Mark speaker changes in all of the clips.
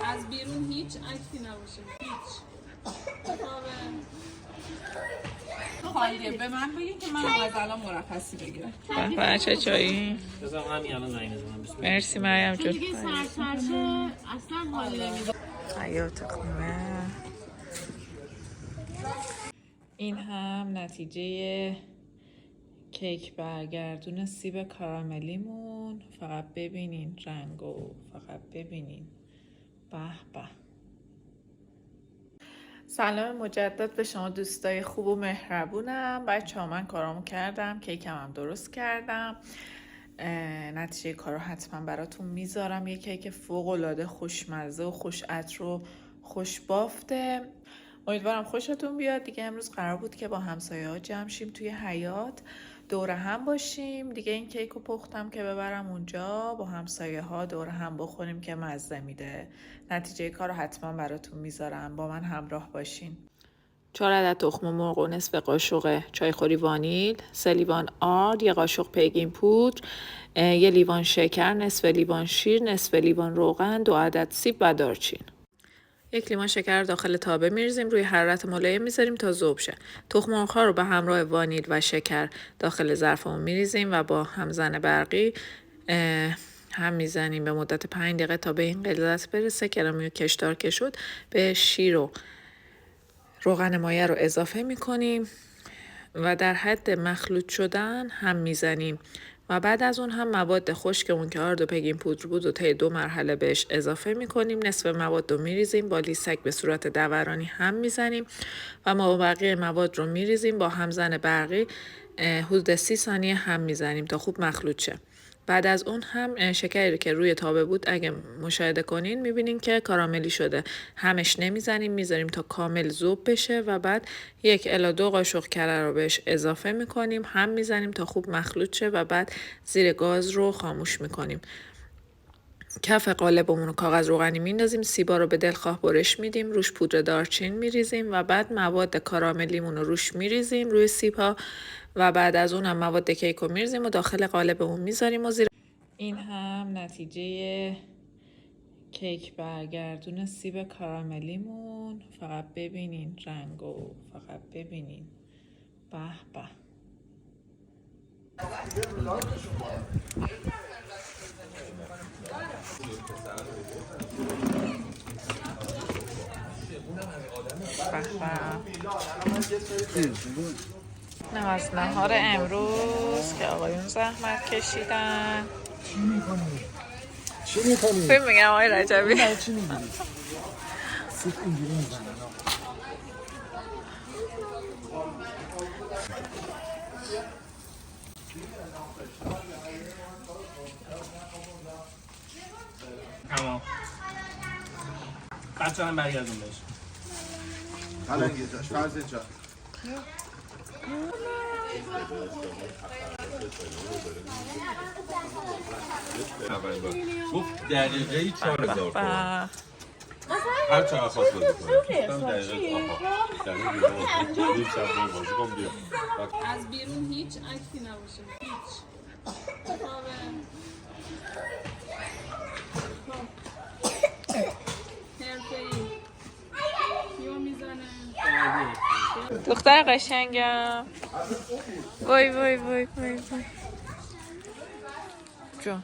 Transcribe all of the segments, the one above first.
Speaker 1: از بیرون هیچ عکسی نباشه، هیچ. خالیه. به من بگین که من از الان مرخصی بگیرم.
Speaker 2: بچه چایی؟
Speaker 3: بذار همین الان زنگ بزنم.
Speaker 2: مرسی مریم جون.
Speaker 1: دیگه سرسرشه اصلا حالی نمیده.
Speaker 2: حیات خونه. این هم نتیجه کیک برگردون سیب کاراملیمون. فقط ببینین رنگو، فقط ببینین. به به. سلام مجدد به شما دوستای خوب و مهربونم. بچه ها من کارامو کردم، کیکم هم درست کردم. نتیجه کارو حتما براتون میذارم. یه کیک فوق العاده خوشمزه و خوش عطر و خوش بافته. امیدوارم خوشتون بیاد. دیگه امروز قرار بود که با همسایه ها جمع شیم توی حیاط، دور هم باشیم. دیگه این کیک رو پختم که ببرم اونجا با همسایه ها دور هم بخوریم که مزه میده. نتیجه کار رو حتما براتون میذارم، با من همراه باشین. 4 عدد تخم مرغ و نصف قاشق چایخوری وانیل، 3 لیوان آرد، 1 قاشق پیگین پودر، 1 لیوان شکر، نصف لیوان شیر، نصف لیوان روغن، 2 عدد سیب و دارچین. 1 لیوان شکر داخل تابه میریزیم، روی حرارت ملایم میذاریم تا ذوب شه. تخم مرغ‌ها رو به همراه وانیل و شکر داخل ظرفمون میریزیم و با همزن برقی هم میزنیم به مدت 5 دقیقه تا به این غلظت برسه. کرمی و کشدار که شد به شیر و روغن مایه رو اضافه میکنیم و در حد مخلوط شدن هم میزنیم و بعد از اون هم مواد خشکمون که آرد و پیگین پودر بود و طی 2 مرحله بهش اضافه میکنیم. نصف مواد رو میریزیم، با لیسک به صورت دورانی هم میزنیم و ما بقیه مواد رو میریزیم با همزن برقی حدود 30 ثانیه هم میزنیم تا خوب مخلوط شه. بعد از اون هم شکری که روی تابه بود اگه مشاهده کنین میبینین که کاراملی شده. همش نمیزنیم، میذاریم تا کامل ذوب بشه و بعد 1 الی 2 قاشق کره رو بهش اضافه میکنیم، هم میزنیم تا خوب مخلوط شه و بعد زیر گاز رو خاموش میکنیم. کف قالبمون رو کاغذ روغنی میندازیم، سیبا رو به دلخواه برش میدیم، روش پودر دارچین میریزیم و بعد مواد کاراملیمون رو روش میریزیم روی سیب‌ها و بعد از اون هم مواد کیک رو میریزیم و داخل قالبمون میذاریم و زیر. این هم نتیجه کیک برگردون سیب کاراملیمون. فقط ببینین رنگو، فقط ببینین. به به. نه از نهار امروز که آقایون زحمت کشیدن.
Speaker 4: چی میکنی؟
Speaker 2: فیلم میگم آقای رجبی.
Speaker 4: چی میگیری؟ سیب اینجوری میزنن.
Speaker 3: تمام. بچه هم برگردون بهش.
Speaker 5: حالا اینجاش فرض اینجا
Speaker 6: گفت دقیقه 4000 تومان هر چقدر خواست بازی کنه
Speaker 1: از بیرون هیچ عکسی نباشه، هیچ.
Speaker 2: دختر قشنگم. وای وای وای وای وای جون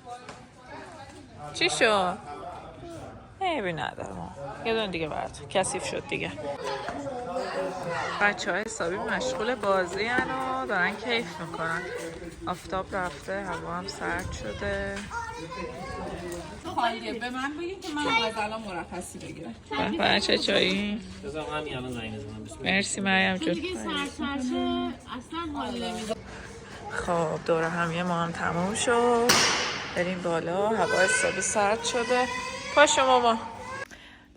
Speaker 2: چی شد؟ عیبی ندارم، یه دونه دیگه برات کثیف شد دیگه. بچه های حسابی مشغول بازی هن و دارن کیف میکنن. آفتاب رفته، هوا هم سرد شده.
Speaker 1: خالیه. به من بگین که من از الان مرخصی بگیرم.
Speaker 2: بچه چایی؟
Speaker 3: بذار همین الان زنگ بزنم.
Speaker 2: مرسی مریم جون.
Speaker 1: دیگه سرسرشه اصلا حالی نمیده.
Speaker 2: خب دور همیه ما هم تموم شد، بریم بالا. هوا حسابی سرد شده. پاشو ماما.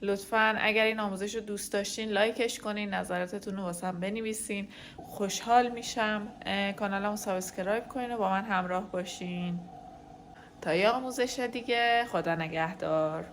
Speaker 2: لطفاً اگر این آموزش رو دوست داشتین لایکش کنین، نظراتتون رو واسم بنویسین، خوشحال میشم. کانالمو سابسکرایب کنین و با من همراه باشین تا یه آموزش دیگه. خدا نگهدار.